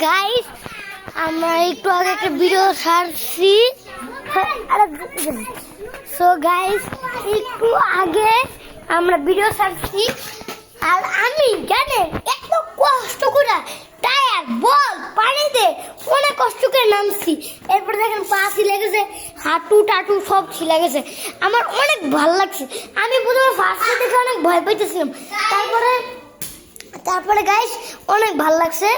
Guys আমরা একটু আগে একটা ভিডিও ছাড়ছি। সো গাইস একটু আগে আমরা ভিডিও ছাড়ছি আর আমি জানেন এত কষ্ট করে টায়ার বল পানিতে অনেক কষ্ট করে নামছি। এরপরে দেখেন পা ছিলে গেছে, হাঁটু টাটু সব ছিলে গেছে। আমার অনেক ভালো লাগছে। আমি প্রথমে ফার্স্টে দেখে অনেক ভয় পাইতেছিলাম, তারপরে গাইস অনেক ভালো লাগছে।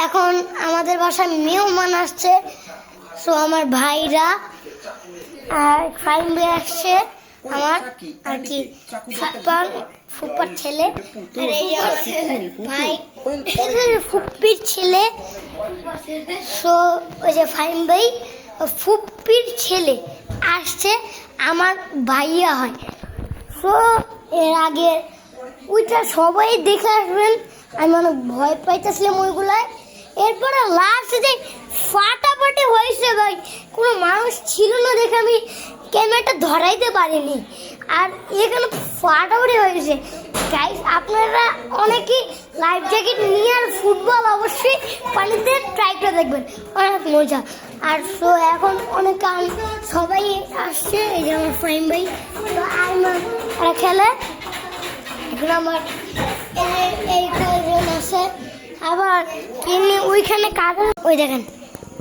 এখন আমাদের বাসায় মেহমান আসছে, সো আমার ভাইরা আর ফাইন ভাই আসছে, আমার আর কি ফুপার ছেলে আর এই যে ভাই ফুপির ছেলে। সো ওই যে ফাইন ভাই ফুপির ছেলে আসছে, আমার ভাইয়া হয়। সো এর আগে ওইটা সবাই দেখে আসবেন। আমি অনেক ভয় পাইতেছিলাম ওইগুলায়। এরপরে লাস্টে যে ফাটাফাটি হয়েছে ভাই, কোনো মানুষ ছিল না দেখে আমি ক্যামেরাটা ধরাইতে পারিনি। আর এখানে ফাটাফাটি হয়েছে গাইস। আপনারা অনেকেই লাইফ জ্যাকেট নিয়ে আর ফুটবল অবশ্যই পানিতে ট্রাই করে দেখবেন, অনেক মজা। আর সো এখন অনেক সবাই আসছে, এই যে আমার ফাইন ভাই তো আর খেলে। এখন আমার এই কয়জন আছে, আবার এমনি ওইখানে কাগজ ওই দেখেন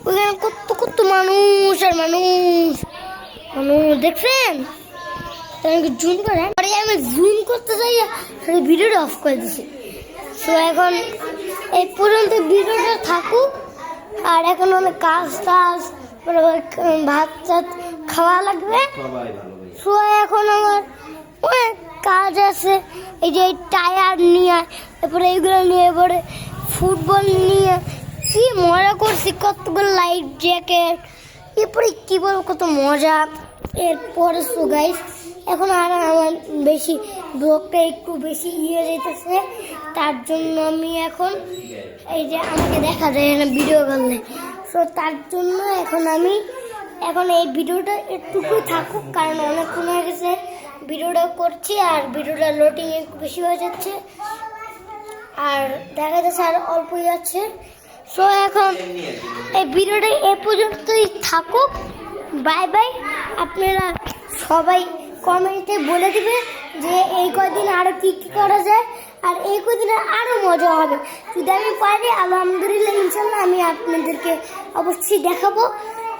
ওইখানে কত কত মানুষ আর মানুষ দেখছেন। জুম করেন, আমি জুম করতে যাই ভিডিওটা অফ করে দিছি। সো এখন এই পর্যন্ত ভিডিওটা থাকুক। আর এখন অনেক কাজ ভাত টাত খাওয়া লাগবে। সো এখন আমার অনেক কাজ আছে, এই যে টায়ার নিয়ে, তারপরে এইগুলো নিয়ে, এবারে ফুটবল নিয়ে কি মজা করছি, কতগুলো লাইফ জ্যাকেট, এরপরে কি বলবো কত মজা। এরপরে সো গাইস এখন আর আমার বেশি ব্লগটা একটু বেশি যেতেছে, তার জন্য আমি এখন এই যে আমাকে দেখা যায় না ভিডিও করলে। সো তার জন্য এখন এই ভিডিওটা একটুকুই থাকুক, কারণ অনেকক্ষণ হয়ে গেছে ভিডিওটা করছি আর ভিডিওটা লোডিং একটু বেশি হয়ে যাচ্ছে আর দেখা যাচ্ছে আর অল্পই যাচ্ছে। সো এখন এই ভিডিওটা এ পর্যন্তই থাকুক। Bye bye. আপনারা সবাই কমেন্টে বলে দিবে যে এই কদিন আরও কী কী করা যায়, আর এই কদিনে আরও মজা হবে। যদি আমি পারি আলহামদুলিল্লাহ ইনশাল্লাহ আমি আপনাদেরকে অবশ্যই দেখাবো।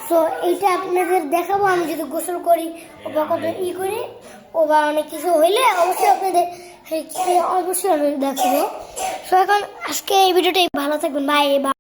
সো এইটা আপনাদের দেখাবো আমি যদি গোসল করি বা কত করি বা অনেক কিছু হইলে অবশ্যই আপনাদের অবশ্যই দেখাবো। সো এখন আজকে এই ভিডিওটাই ভালো থাকবেন। বাই।